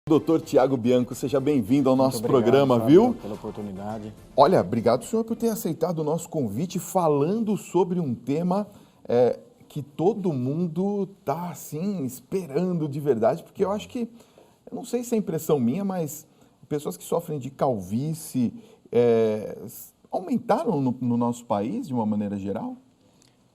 Doutor Tiago Bianco, seja bem-vindo ao nosso Muito obrigado, programa, Fábio, viu? pela oportunidade. Olha, obrigado, senhor, por ter aceitado o nosso convite, falando sobre um tema que todo mundo está, assim, esperando de verdade, porque eu acho que, eu não sei se é impressão minha, mas pessoas que sofrem de calvície aumentaram no nosso país, de uma maneira geral?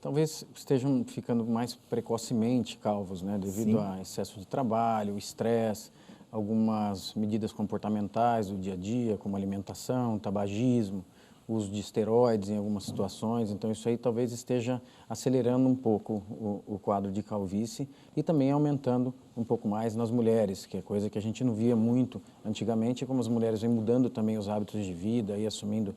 Talvez estejam ficando mais precocemente calvos, né, devido Sim. a excesso de trabalho, estresse, algumas medidas comportamentais do dia a dia, como alimentação, tabagismo, uso de esteroides em algumas situações. Então, isso aí talvez esteja acelerando um pouco o quadro de calvície e também aumentando um pouco mais nas mulheres, que é coisa que a gente não via muito antigamente, como as mulheres vêm mudando também os hábitos de vida e assumindo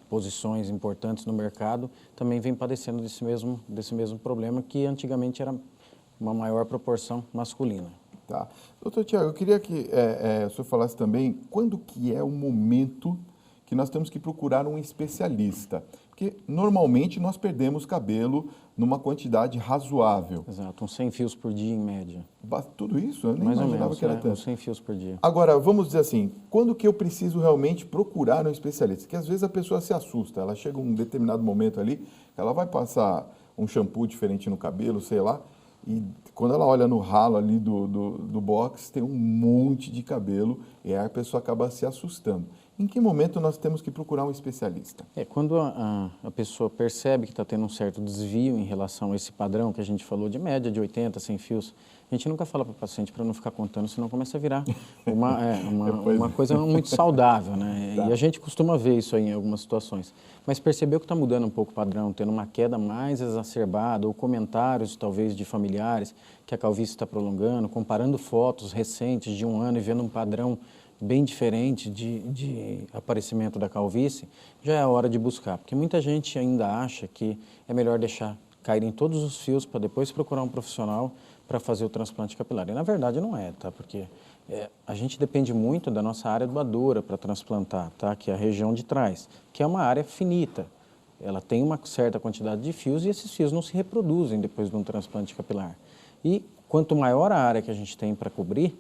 posições importantes no mercado, também vem padecendo desse mesmo problema que antigamente era uma maior proporção masculina. Tá. Doutor Tiago, eu queria que o senhor falasse também quando que é o momento que nós temos que procurar um especialista. Porque normalmente nós perdemos cabelo numa quantidade razoável. Exato, uns 100 fios por dia em média. Tudo isso? Eu nem Mais ou imaginava menos, que era uns tanto. 100 fios por dia. Agora, vamos dizer assim, quando que eu preciso realmente procurar um especialista? Porque às vezes a pessoa se assusta, ela chega um determinado momento ali, ela vai passar um shampoo diferente no cabelo, sei lá, e quando ela olha no ralo ali do box, tem um monte de cabelo, e aí a pessoa acaba se assustando. Em que momento nós temos que procurar um especialista? Quando a pessoa percebe que está tendo um certo desvio em relação a esse padrão que a gente falou de média de 80, 100 fios, a gente nunca fala para o paciente para não ficar contando, senão começa a virar uma coisa muito saudável, né? Tá. E a gente costuma ver isso aí em algumas situações. Mas percebeu que está mudando um pouco o padrão, tendo uma queda mais exacerbada, ou comentários talvez de familiares que a calvície está prolongando, comparando fotos recentes de um ano e vendo um padrão bem diferente de aparecimento da calvície, já é a hora de buscar. Porque muita gente ainda acha que é melhor deixar caírem todos os fios para depois procurar um profissional para fazer o transplante capilar. E na verdade não é, tá? Porque a gente depende muito da nossa área doadora para transplantar, tá? Que é a região de trás, que é uma área finita. Ela tem uma certa quantidade de fios e esses fios não se reproduzem depois de um transplante capilar. E quanto maior a área que a gente tem para cobrir,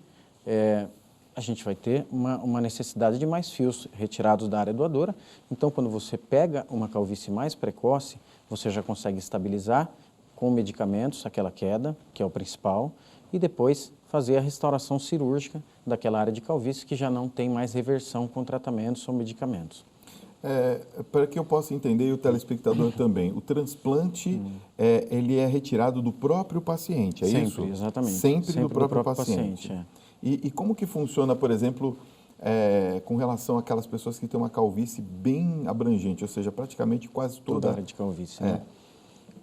a gente vai ter uma necessidade de mais fios retirados da área doadora. Então, quando você pega uma calvície mais precoce, você já consegue estabilizar com medicamentos aquela queda, que é o principal, e depois fazer a restauração cirúrgica daquela área de calvície que já não tem mais reversão com tratamentos ou medicamentos. Para que eu possa entender e o telespectador também, o transplante ele é retirado do próprio paciente, é isso? Sempre, exatamente. Sempre do próprio paciente. E como que funciona, por exemplo, com relação àquelas pessoas que têm uma calvície bem abrangente, ou seja, praticamente quase Toda toda a área de calvície, né?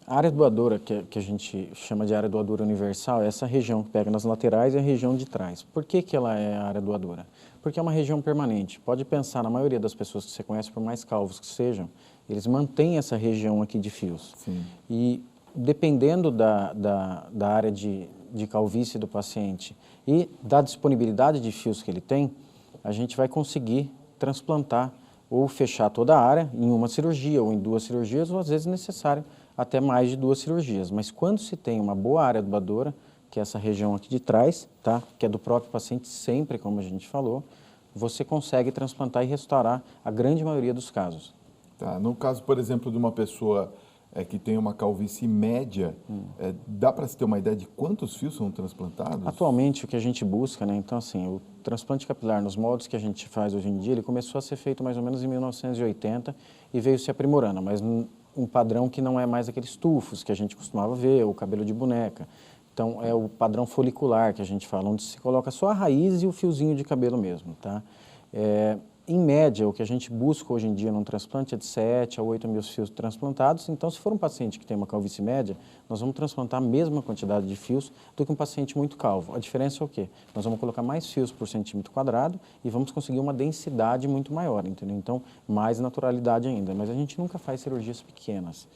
A área doadora, que a gente chama de área doadora universal, é essa região que pega nas laterais e a região de trás. Por que ela é a área doadora? Porque é uma região permanente. Pode pensar, na maioria das pessoas que você conhece, por mais calvos que sejam, eles mantêm essa região aqui de fios. Sim. E dependendo da área de calvície do paciente e da disponibilidade de fios que ele tem, a gente vai conseguir transplantar ou fechar toda a área em uma cirurgia ou em 2 cirurgias, ou às vezes necessário até mais de 2 cirurgias. Mas quando se tem uma boa área doadora, que é essa região aqui de trás, tá? Que é do próprio paciente sempre, como a gente falou, você consegue transplantar e restaurar a grande maioria dos casos. Tá. No caso, por exemplo, de uma pessoa que tem uma calvície média, dá para se ter uma ideia de quantos fios são transplantados? Atualmente, o que a gente busca, né? Então, assim, o transplante capilar, nos moldes que a gente faz hoje em dia, ele começou a ser feito mais ou menos em 1980 e veio se aprimorando, mas um padrão que não é mais aqueles tufos que a gente costumava ver, o cabelo de boneca. Então, é o padrão folicular que a gente fala, onde se coloca só a raiz e o fiozinho de cabelo mesmo, tá? Em média, o que a gente busca hoje em dia num transplante é de 7 a 8 mil fios transplantados. Então, se for um paciente que tem uma calvície média, nós vamos transplantar a mesma quantidade de fios do que um paciente muito calvo. A diferença é o quê? Nós vamos colocar mais fios por centímetro quadrado e vamos conseguir uma densidade muito maior, entendeu? Então, mais naturalidade ainda. Mas a gente nunca faz cirurgias pequenas.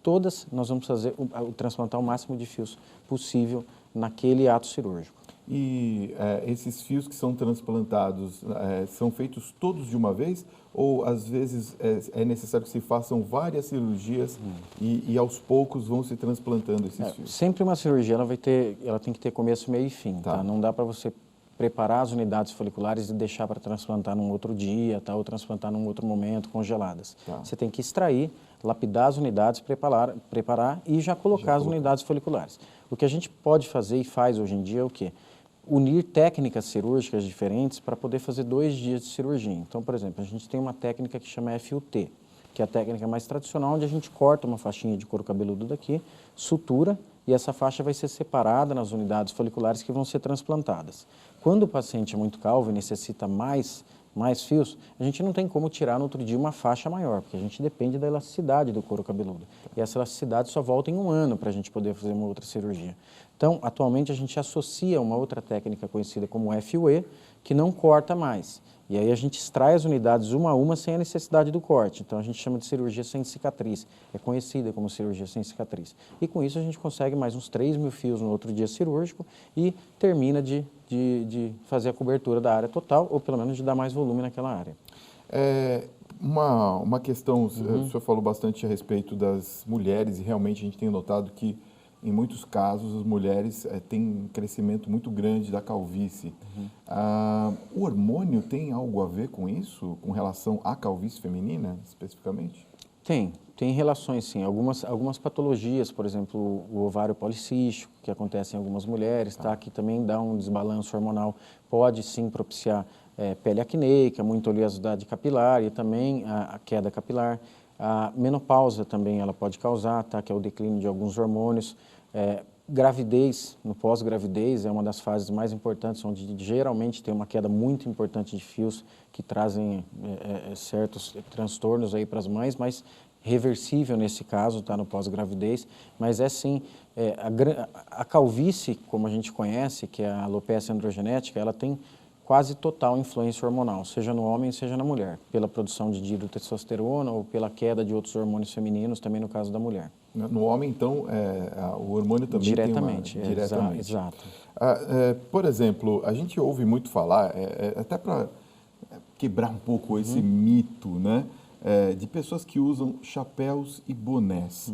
Todas nós vamos fazer transplantar o máximo de fios possível naquele ato cirúrgico. E esses fios que são transplantados são feitos todos de uma vez? Ou, às vezes, é necessário que se façam várias cirurgias e aos poucos vão se transplantando esses fios? Sempre uma cirurgia, ela tem que ter começo, meio e fim, tá? Não dá para você preparar as unidades foliculares e deixar para transplantar num outro dia, tá? Ou transplantar num outro momento, congeladas. Tá. Você tem que extrair, lapidar as unidades, preparar e já colocar as unidades foliculares. O que a gente pode fazer e faz hoje em dia é o quê? Unir técnicas cirúrgicas diferentes para poder fazer 2 dias de cirurgia. Então, por exemplo, a gente tem uma técnica que chama FUT, que é a técnica mais tradicional, onde a gente corta uma faixinha de couro cabeludo daqui, sutura, e essa faixa vai ser separada nas unidades foliculares que vão ser transplantadas. Quando o paciente é muito calvo e necessita mais fios, a gente não tem como tirar no outro dia uma faixa maior, porque a gente depende da elasticidade do couro cabeludo. E essa elasticidade só volta em 1 ano para a gente poder fazer uma outra cirurgia. Então, atualmente, a gente associa uma outra técnica conhecida como FUE, que não corta mais. E aí a gente extrai as unidades uma a uma sem a necessidade do corte. Então, a gente chama de cirurgia sem cicatriz. É conhecida como cirurgia sem cicatriz. E com isso, a gente consegue mais uns 3.000 fios no outro dia cirúrgico e termina de fazer a cobertura da área total, ou pelo menos de dar mais volume naquela área. Uma questão, o senhor falou bastante a respeito das mulheres e realmente a gente tem notado que em muitos casos as mulheres têm um crescimento muito grande da calvície. O hormônio tem algo a ver com isso, com relação à calvície feminina especificamente? Tem relações sim. Algumas patologias, por exemplo, o ovário policístico, que acontece em algumas mulheres, tá? Que também dá um desbalanço hormonal, pode sim propiciar pele acneica, muita oleosidade capilar e também a queda capilar. A menopausa também ela pode causar, tá? Que é o declínio de alguns hormônios. Gravidez, no pós-gravidez, é uma das fases mais importantes, onde geralmente tem uma queda muito importante de fios que trazem certos transtornos aí para as mães, mas reversível nesse caso, tá, no pós-gravidez, mas sim, a calvície, como a gente conhece, que é a alopecia androgenética, ela tem quase total influência hormonal, seja no homem, seja na mulher, pela produção de dihidrotestosterona ou pela queda de outros hormônios femininos, também no caso da mulher. No homem, então, o hormônio também diretamente, tem uma... Diretamente. Exato. Por exemplo, a gente ouve muito falar, até para quebrar um pouco esse mito, né, de pessoas que usam chapéus e bonés.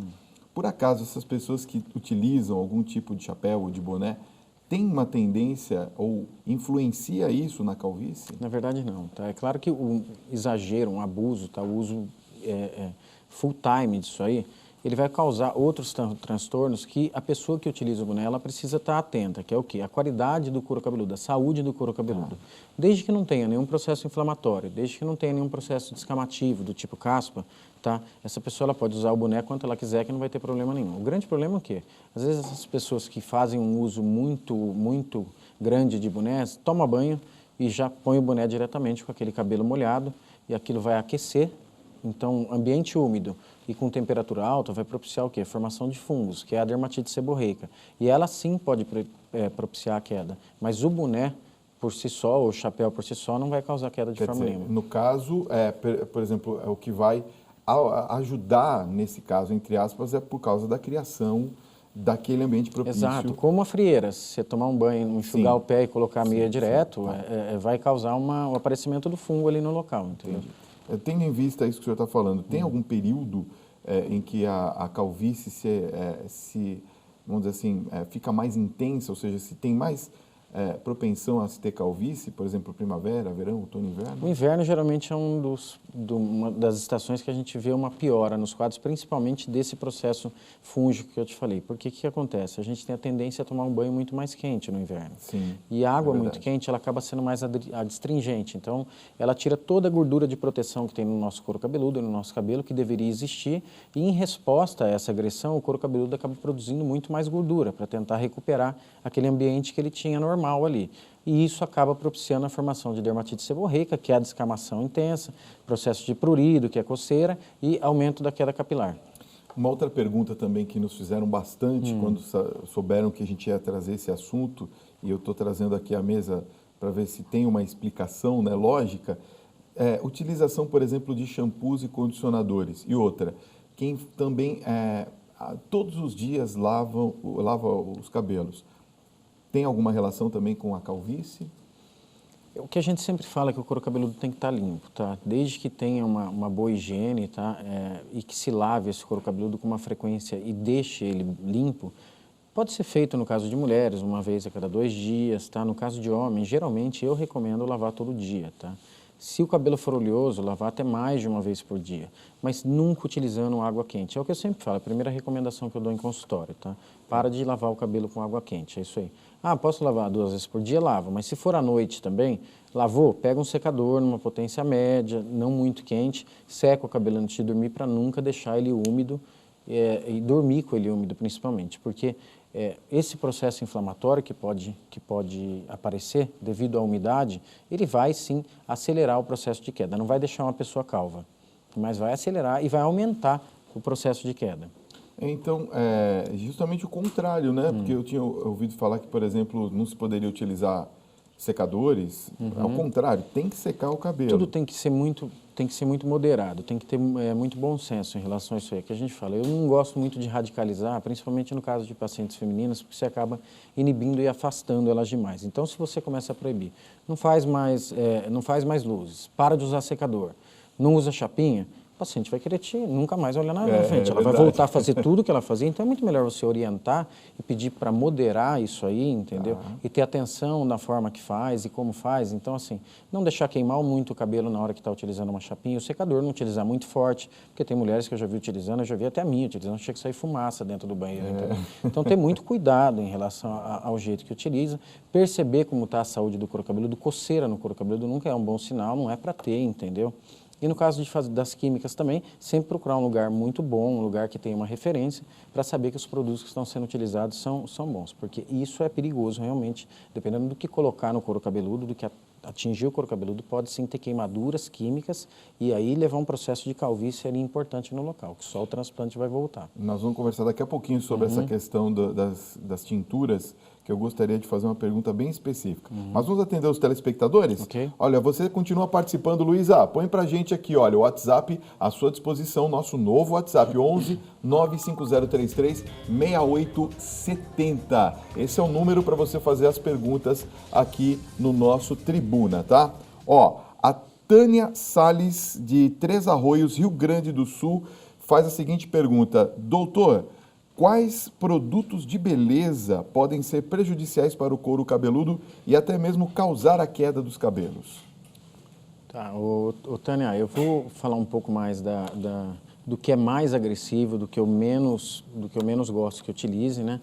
Por acaso, essas pessoas que utilizam algum tipo de chapéu ou de boné, tem uma tendência ou influencia isso na calvície? Na verdade, não. Tá? É claro que o exagero, um abuso, tá? O uso full time disso aí, ele vai causar outros transtornos que a pessoa que utiliza o boné, ela precisa estar atenta, que é o quê? A qualidade do couro cabeludo, a saúde do couro cabeludo. Desde que não tenha nenhum processo inflamatório, desde que não tenha nenhum processo descamativo do tipo caspa, tá? Essa pessoa ela pode usar o boné quanto ela quiser, que não vai ter problema nenhum. O grande problema é o quê? Às vezes essas pessoas que fazem um uso muito grande de bonés, toma banho e já põe o boné diretamente com aquele cabelo molhado e aquilo vai aquecer. Então, ambiente úmido e com temperatura alta vai propiciar o quê? Formação de fungos, que é a dermatite seborreica. E ela sim pode propiciar a queda, mas o boné por si só, ou o chapéu por si só, não vai causar queda de forma nenhuma. No caso, por exemplo, o que vai ajudar nesse caso, entre aspas, é por causa da criação daquele ambiente propício. Exato, como a frieira, se você tomar um banho, enxugar o pé e colocar a meia direto, vai causar o aparecimento do fungo ali no local, entendeu? Tendo em vista isso que o senhor está falando, tem algum período em que a calvície vamos dizer assim, fica mais intensa, ou seja, se tem mais propensão a se ter calvície, por exemplo, primavera, verão, outono e inverno? O inverno geralmente é uma das estações que a gente vê uma piora nos quadros, principalmente desse processo fúngico que eu te falei. Porque o que acontece? A gente tem a tendência a tomar um banho muito mais quente no inverno. Sim, e a água muito quente, ela acaba sendo mais adstringente. Então, ela tira toda a gordura de proteção que tem no nosso couro cabeludo, no nosso cabelo, que deveria existir. E em resposta a essa agressão, o couro cabeludo acaba produzindo muito mais gordura para tentar recuperar aquele ambiente que ele tinha normal ali. E isso acaba propiciando a formação de dermatite seborreica, que é a descamação intensa, processo de prurido, que é coceira, e aumento da queda capilar. Uma outra pergunta também que nos fizeram bastante quando souberam que a gente ia trazer esse assunto, e eu estou trazendo aqui à mesa para ver se tem uma explicação, né, lógica, utilização, por exemplo, de shampoos e condicionadores. E outra, quem também todos os dias lava os cabelos. Tem alguma relação também com a calvície? O que a gente sempre fala é que o couro cabeludo tem que estar limpo, tá? Desde que tenha uma boa higiene, tá? E que se lave esse couro cabeludo com uma frequência e deixe ele limpo, Pode ser feito no caso de mulheres, uma vez a cada 2 dias, tá? No caso de homens, geralmente eu recomendo lavar todo dia, tá? Se o cabelo for oleoso, lavar até mais de uma vez por dia, mas nunca utilizando água quente. É o que eu sempre falo, a primeira recomendação que eu dou em consultório, tá? Para de lavar o cabelo com água quente, é isso aí. Ah, posso lavar 2 vezes por dia? Lava, mas se for à noite também, lavou, pega um secador numa potência média, não muito quente, seca o cabelo antes de dormir para nunca deixar ele úmido e dormir com ele úmido principalmente, porque esse processo inflamatório que pode aparecer devido à umidade, ele vai sim acelerar o processo de queda, não vai deixar uma pessoa calva, mas vai acelerar e vai aumentar o processo de queda. Então, é justamente o contrário, né? Porque eu tinha ouvido falar que, por exemplo, não se poderia utilizar secadores. Ao contrário, tem que secar o cabelo. Tudo tem que ser muito moderado, tem que ter muito bom senso em relação a isso aí, que a gente fala. Eu não gosto muito de radicalizar, principalmente no caso de pacientes femininas, porque você acaba inibindo e afastando elas demais. Então, se você começa a proibir, não faz mais luzes, para de usar secador, não usa chapinha, o paciente vai querer nunca mais olhar na frente. Ela vai voltar a fazer tudo o que ela fazia. Então, é muito melhor você orientar e pedir para moderar isso aí, entendeu? E ter atenção na forma que faz e como faz. Então, assim, não deixar queimar muito o cabelo na hora que está utilizando uma chapinha. O secador não utilizar muito forte, porque tem mulheres que eu já vi utilizando, eu já vi até a minha utilizando, chega a sair fumaça dentro do banheiro. Então, ter muito cuidado em relação ao jeito que utiliza. Perceber como está a saúde do couro cabeludo. Coceira no couro cabeludo nunca é um bom sinal, não é para ter, entendeu? E no caso das químicas também, sempre procurar um lugar muito bom, um lugar que tenha uma referência, para saber que os produtos que estão sendo utilizados são bons. Porque isso é perigoso realmente, dependendo do que colocar no couro cabeludo, do que atingir o couro cabeludo, pode sim ter queimaduras químicas e aí levar um processo de calvície ali importante no local, que só o transplante vai voltar. Nós vamos conversar daqui a pouquinho sobre essa questão das tinturas, que eu gostaria de fazer uma pergunta bem específica. Mas vamos atender os telespectadores? Ok. Olha, você continua participando, Luísa. Põe pra gente aqui, olha, o WhatsApp à sua disposição, nosso novo WhatsApp, 11 95033 6870. Esse é o número para você fazer as perguntas aqui no nosso Tribuna, tá? Ó, a Tânia Salles, de Três Arroios, Rio Grande do Sul, faz a seguinte pergunta: doutor, quais produtos de beleza podem ser prejudiciais para o couro cabeludo e até mesmo causar a queda dos cabelos? Tá, Tânia, eu vou falar um pouco mais do que é mais agressivo, do que eu menos gosto que utilize, né?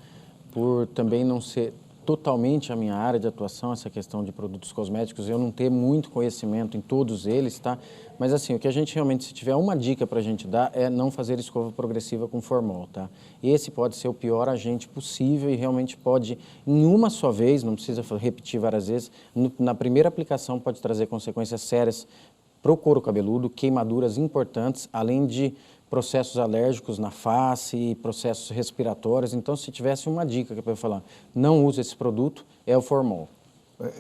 Por também não ser totalmente a minha área de atuação, essa questão de produtos cosméticos, eu não ter muito conhecimento em todos eles, tá? Mas assim, o que a gente realmente, se tiver uma dica para a gente dar, é não fazer escova progressiva com formol, tá? Esse pode ser o pior agente possível e realmente pode, em uma só vez, não precisa repetir várias vezes, na primeira aplicação pode trazer consequências sérias para o couro cabeludo, queimaduras importantes, além de processos alérgicos na face e processos respiratórios. Então, se tivesse uma dica que eu ia falar, não use esse produto, é o formol.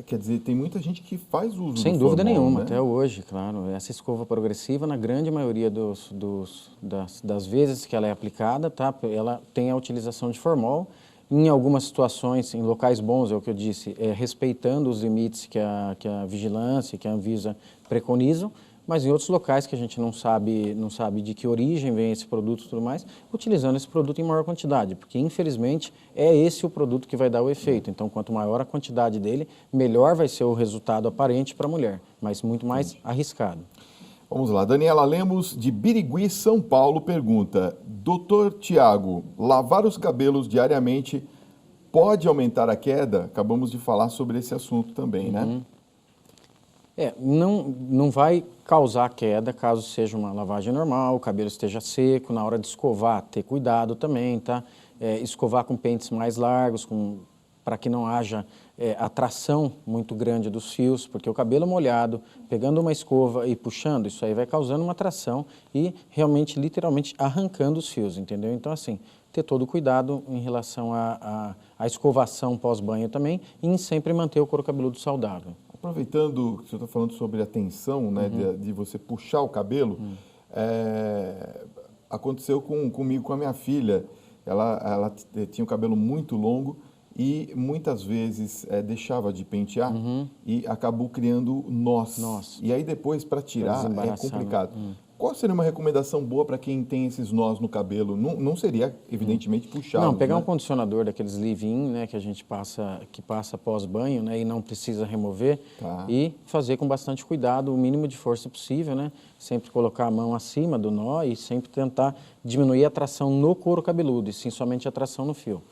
Quer dizer, tem muita gente que faz uso Sem do dúvida formol, nenhuma, né? até hoje, claro. Essa escova progressiva, na grande maioria das vezes que ela é aplicada, tá? Ela tem a utilização de formol. Em algumas situações, em locais bons, é o que eu disse, respeitando os limites que a vigilância, que a Anvisa preconizam, mas em outros locais que a gente não sabe de que origem vem esse produto e tudo mais, utilizando esse produto em maior quantidade, porque infelizmente é esse o produto que vai dar o efeito. Então, quanto maior a quantidade dele, melhor vai ser o resultado aparente para a mulher, mas muito mais arriscado. Vamos lá, Daniela Lemos, de Birigui, São Paulo, pergunta: doutor Tiago, lavar os cabelos diariamente pode aumentar a queda? Acabamos de falar sobre esse assunto também, né? Não vai causar queda caso seja uma lavagem normal, o cabelo esteja seco, na hora de escovar, ter cuidado também, tá? Escovar com pentes mais largos, para que não haja atração muito grande dos fios, porque o cabelo molhado, pegando uma escova e puxando, isso aí vai causando uma atração e realmente, literalmente, arrancando os fios, entendeu? Então, assim, ter todo o cuidado em relação à escovação pós-banho também e em sempre manter o couro cabeludo saudável. Aproveitando que você está falando sobre a tensão, né, de você puxar o cabelo, aconteceu comigo, com a minha filha. Ela tinha o cabelo muito longo e muitas vezes deixava de pentear e acabou criando nós. E aí depois, para tirar, é complicado. Qual seria uma recomendação boa para quem tem esses nós no cabelo? Não seria, evidentemente, puxar. Não, pegar né? um condicionador daqueles leave-in, né, que a gente passa pós-banho, né, e não precisa remover, Tá. e fazer com bastante cuidado, o mínimo de força possível, né, sempre colocar a mão acima do nó e sempre tentar diminuir a tração no couro cabeludo, e sim somente a tração no fio.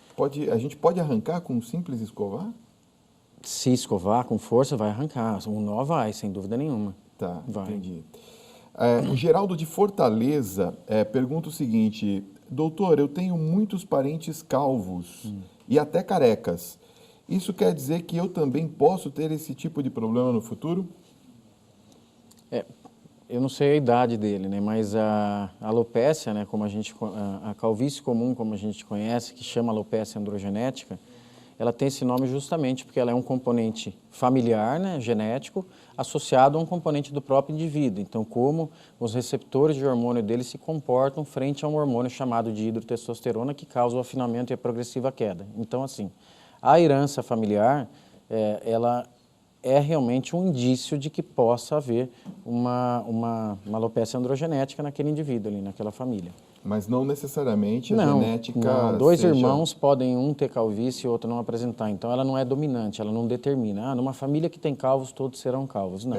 A gente pode arrancar com um simples escovar? Se escovar com força, vai arrancar. O nó vai, sem dúvida nenhuma. Tá, Vai. entendi. O Geraldo de Fortaleza pergunta o seguinte: doutor, eu tenho muitos parentes calvos e até carecas. Isso quer dizer que eu também posso ter esse tipo de problema no futuro? Eu não sei a idade dele, né? Mas a alopécia, né, a calvície comum, como a gente conhece, que chama alopécia androgenética, ela tem esse nome justamente porque ela é um componente familiar, né, genético, associado a um componente do próprio indivíduo. Então, como os receptores de hormônio dele se comportam frente a um hormônio chamado de hidrotestosterona, que causa o afinamento e a progressiva queda. Então, assim, a herança familiar, ela é realmente um indício de que possa haver uma alopecia androgenética naquele indivíduo ali, naquela família. Mas não necessariamente a Não, genética. não. Dois seja... irmãos podem um ter calvície e outro não apresentar. Então, ela não é dominante, ela não determina. Numa família que tem calvos, todos serão calvos. Não.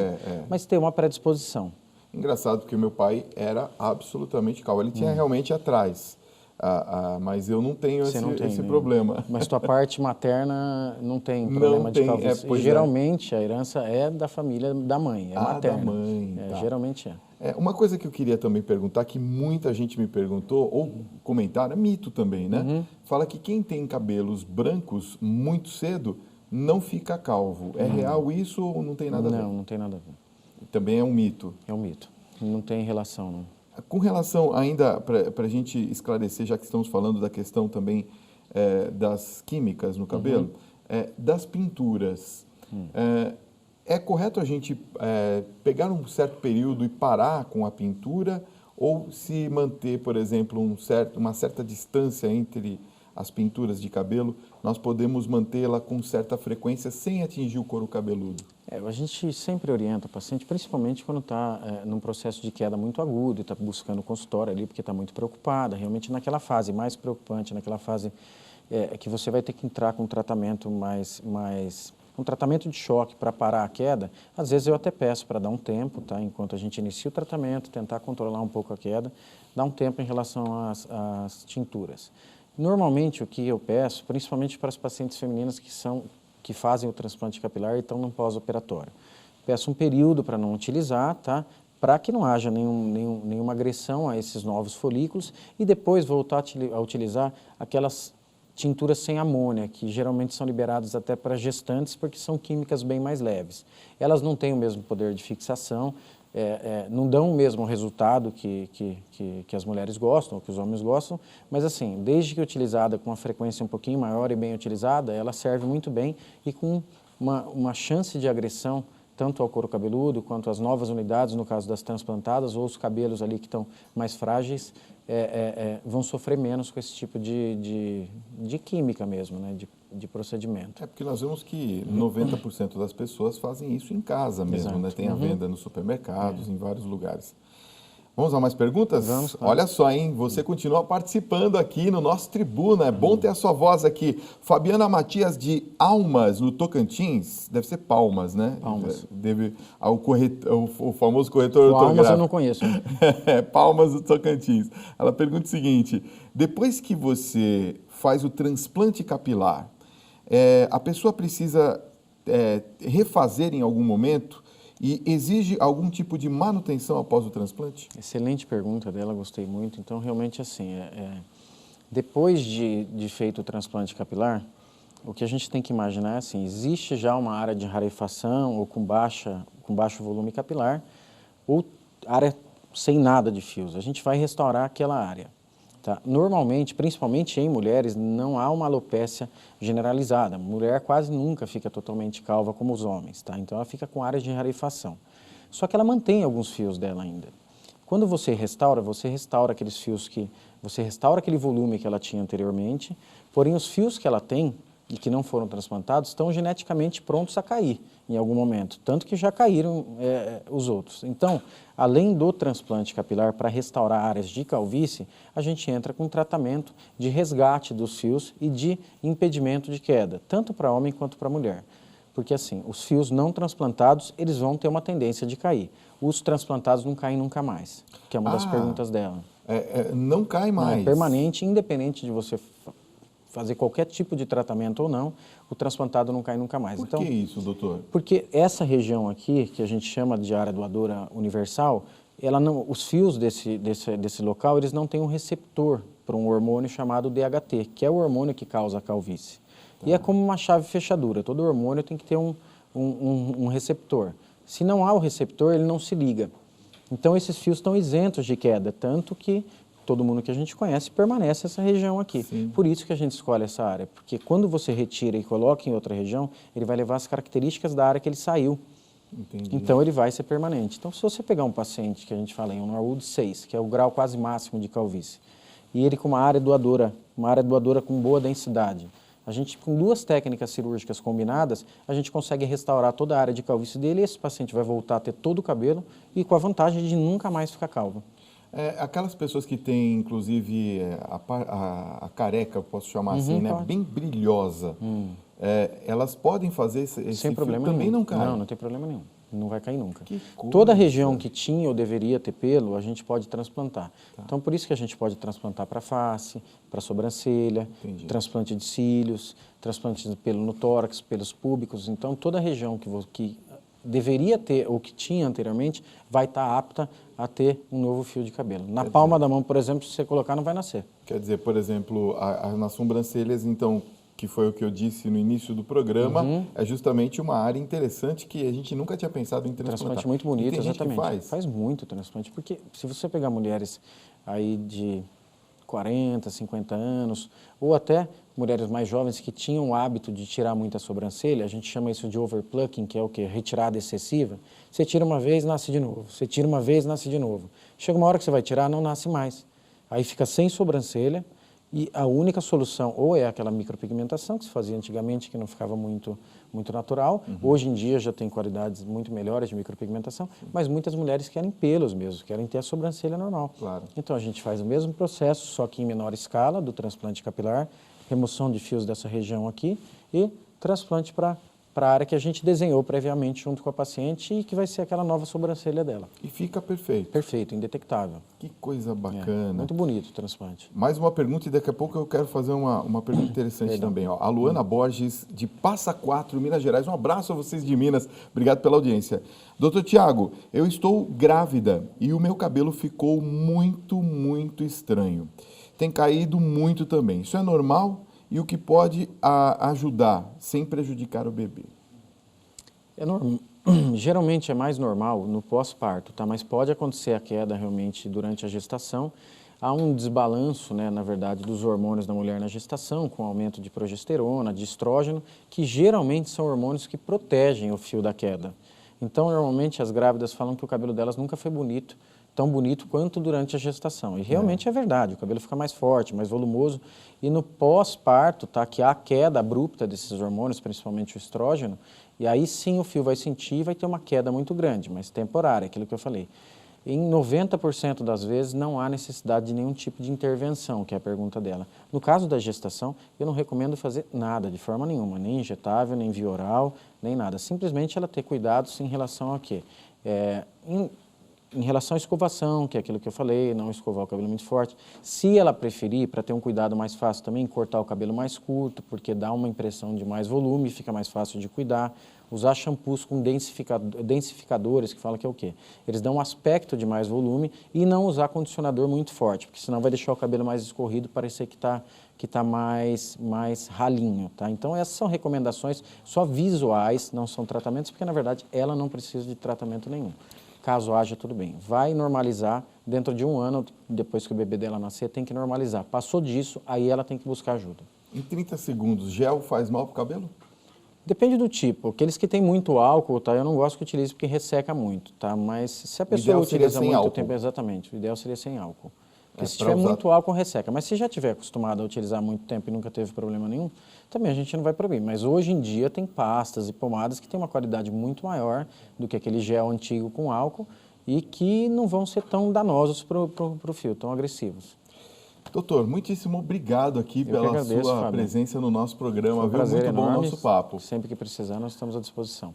Mas tem uma predisposição. Engraçado, porque o meu pai era absolutamente calvo. Ele tinha realmente atrás. Mas eu não tenho esse né? problema. Mas tua parte materna não tem Não problema de tem, calvície. pois é. Geralmente, a herança é da família da mãe, é materna. Da mãe. Tá. Geralmente é. Uma coisa que eu queria também perguntar, que muita gente me perguntou, ou comentaram, é mito também, né? Fala que quem tem cabelos brancos muito cedo não fica calvo. É real isso ou não tem nada a ver? Não tem nada a ver. Também é um mito. É um mito. Não tem relação, não. Com relação ainda, para a gente esclarecer, já que estamos falando da questão também das químicas no cabelo, das pinturas, é correto a gente pegar um certo período e parar com a pintura ou se manter, por exemplo, uma certa distância entre as pinturas de cabelo, nós podemos mantê-la com certa frequência sem atingir o couro cabeludo? A gente sempre orienta o paciente, principalmente quando está num processo de queda muito agudo e está buscando consultório ali porque está muito preocupada, realmente naquela fase mais preocupante, naquela fase que você vai ter que entrar com um tratamento um tratamento de choque para parar a queda. Às vezes eu até peço para dar um tempo, tá? Enquanto a gente inicia o tratamento, tentar controlar um pouco a queda, dar um tempo em relação às tinturas. Normalmente o que eu peço, principalmente para as pacientes femininas que fazem o transplante capilar e estão no pós-operatório. Peço um período para não utilizar, tá? Para que não haja nenhuma agressão a esses novos folículos e depois voltar a utilizar aquelas tinturas sem amônia, que geralmente são liberadas até para gestantes porque são químicas bem mais leves. Elas não têm o mesmo poder de fixação, não dão o mesmo resultado que as mulheres gostam, ou que os homens gostam, mas assim, desde que utilizada com uma frequência um pouquinho maior e bem utilizada, ela serve muito bem e com uma chance de agressão tanto ao couro cabeludo quanto às novas unidades, no caso das transplantadas, ou os cabelos ali que estão mais frágeis, vão sofrer menos com esse tipo de química mesmo, né, de procedimento. Porque nós vemos que 90% das pessoas fazem isso em casa mesmo, né? Tem a venda nos supermercados, em vários lugares. Vamos a mais perguntas? Vamos, claro. Olha só, hein? Você continua participando aqui no nosso Tribuna. É bom ter a sua voz aqui. Fabiana Matias de Almas, no Tocantins. Deve ser Palmas, né? Palmas. O famoso corretor ortográfico. Palmas eu não conheço. Né? Palmas do Tocantins. Ela pergunta o seguinte: depois que você faz o transplante capilar, a pessoa precisa refazer em algum momento e exige algum tipo de manutenção após o transplante? Excelente pergunta dela, gostei muito. Então, realmente, assim, depois de feito o transplante capilar, o que a gente tem que imaginar é assim, existe já uma área de rarefação ou com baixo volume capilar, ou área sem nada de fios. A gente vai restaurar aquela área. Tá? Normalmente, principalmente em mulheres, não há uma alopécia generalizada. A mulher quase nunca fica totalmente calva como os homens, tá? Então ela fica com áreas de rarefação. Só que ela mantém alguns fios dela ainda. Quando você restaura aqueles fios você restaura aquele volume que ela tinha anteriormente, porém os fios que ela tem e que não foram transplantados estão geneticamente prontos a cair em algum momento, tanto que já caíram os outros. Então, além do transplante capilar para restaurar áreas de calvície, a gente entra com tratamento de resgate dos fios e de impedimento de queda, tanto para homem quanto para mulher. Porque assim, os fios não transplantados, eles vão ter uma tendência de cair. Os transplantados não caem nunca mais, que é uma das perguntas dela. Não cai mais. Não, é permanente, independente de você fazer qualquer tipo de tratamento ou não, o transplantado não cai nunca mais. Por que isso, doutor? Porque essa região aqui, que a gente chama de área doadora universal, ela não, os fios desse local, eles não têm um receptor para um hormônio chamado DHT, que é o hormônio que causa a calvície. Tá. E é como uma chave fechadura, todo hormônio tem que ter um receptor. Se não há o receptor, ele não se liga. Então, esses fios estão isentos de queda, tanto que todo mundo que a gente conhece permanece essa região aqui. Sim. Por isso que a gente escolhe essa área, porque quando você retira e coloca em outra região, ele vai levar as características da área que ele saiu. Entendi. Então, ele vai ser permanente. Então, se você pegar um paciente que a gente fala em um Norwood 6, que é o grau quase máximo de calvície, e ele com uma área doadora com boa densidade, a gente, com 2 técnicas cirúrgicas combinadas, a gente consegue restaurar toda a área de calvície dele e esse paciente vai voltar a ter todo o cabelo e com a vantagem de nunca mais ficar calvo. Aquelas pessoas que têm, inclusive, a careca, posso chamar assim, né? Bem brilhosa, elas podem fazer esse sem problema também nenhum. Não cai? Não tem problema nenhum. Não vai cair nunca. Que coisa. Toda região que tinha ou deveria ter pelo, a gente pode transplantar. Tá. Então, por isso que a gente pode transplantar para face, para sobrancelha, transplante de cílios, transplante de pelo no tórax, pelos púbicos. Então, toda região que deveria ter ou que tinha anteriormente vai estar apta a ter um novo fio de cabelo. Na palma da mão, por exemplo, se você colocar, não vai nascer. Quer dizer, por exemplo, nas sobrancelhas, então, que foi o que eu disse no início do programa, é justamente uma área interessante que a gente nunca tinha pensado em transplantar. Transplante muito bonito, tem exatamente. Gente que faz muito transplante, porque se você pegar mulheres aí de 40, 50 anos, ou até mulheres mais jovens que tinham o hábito de tirar muita sobrancelha, a gente chama isso de overplucking, que é o quê? Retirada excessiva. Você tira uma vez, nasce de novo. Você tira uma vez, nasce de novo. Chega uma hora que você vai tirar, não nasce mais. Aí fica sem sobrancelha e a única solução ou é aquela micropigmentação que se fazia antigamente, que não ficava muito natural. Hoje em dia já tem qualidades muito melhores de micropigmentação, mas muitas mulheres querem pelos mesmo, querem ter a sobrancelha normal. Claro. Então a gente faz o mesmo processo, só que em menor escala, do transplante capilar, remoção de fios dessa região aqui e transplante para a área que a gente desenhou previamente junto com a paciente e que vai ser aquela nova sobrancelha dela. E fica perfeito. Perfeito, indetectável. Que coisa bacana. Muito bonito o transplante. Mais uma pergunta e daqui a pouco eu quero fazer uma pergunta interessante também. Ó. A Luana Borges, de Passa Quatro, Minas Gerais. Um abraço a vocês de Minas. Obrigado pela audiência. Doutor Tiago, eu estou grávida e o meu cabelo ficou muito estranho. Tem caído muito também. Isso é normal? E o que pode ajudar sem prejudicar o bebê? Geralmente é mais normal no pós-parto, tá? Mas pode acontecer a queda realmente durante a gestação. Há um desbalanço, né, na verdade, dos hormônios da mulher na gestação, com aumento de progesterona, de estrógeno, que geralmente são hormônios que protegem o fio da queda. Então, normalmente as grávidas falam que o cabelo delas nunca foi bonito, tão bonito quanto durante a gestação. E realmente é verdade, o cabelo fica mais forte, mais volumoso. E no pós-parto, tá, que há a queda abrupta desses hormônios, principalmente o estrógeno, e aí sim o fio vai sentir e vai ter uma queda muito grande, mas temporária, aquilo que eu falei. Em 90% das vezes não há necessidade de nenhum tipo de intervenção, que é a pergunta dela. No caso da gestação, eu não recomendo fazer nada, de forma nenhuma, nem injetável, nem via oral, nem nada. Simplesmente ela ter cuidados em relação a quê? Em relação à escovação, que é aquilo que eu falei, não escovar o cabelo muito forte. Se ela preferir, para ter um cuidado mais fácil também, cortar o cabelo mais curto, porque dá uma impressão de mais volume, fica mais fácil de cuidar. Usar shampoos com densificadores, que fala que é o quê? Eles dão um aspecto de mais volume e não usar condicionador muito forte, porque senão vai deixar o cabelo mais escorrido, parecer que tá mais ralinho, tá? Então essas são recomendações só visuais, não são tratamentos, porque na verdade ela não precisa de tratamento nenhum. Caso haja, tudo bem. Vai normalizar, dentro de 1 ano, depois que o bebê dela nascer, tem que normalizar. Passou disso, aí ela tem que buscar ajuda. Em 30 segundos, gel faz mal para o cabelo? Depende do tipo. Aqueles que têm muito álcool, tá? Eu não gosto que utilize porque resseca muito, tá? Mas se a pessoa utiliza muito tempo, exatamente, o ideal seria sem álcool. Porque se tiver muito álcool, resseca. Mas se já tiver acostumado a utilizar há muito tempo e nunca teve problema nenhum, também a gente não vai proibir. Mas hoje em dia tem pastas e pomadas que têm uma qualidade muito maior do que aquele gel antigo com álcool e que não vão ser tão danosos para o fio, tão agressivos. Doutor, muitíssimo obrigado aqui pela agradeço, sua Fábio. presença no nosso programa. Foi um prazer Muito bom o enorme. nosso papo. Sempre que precisar, nós estamos à disposição.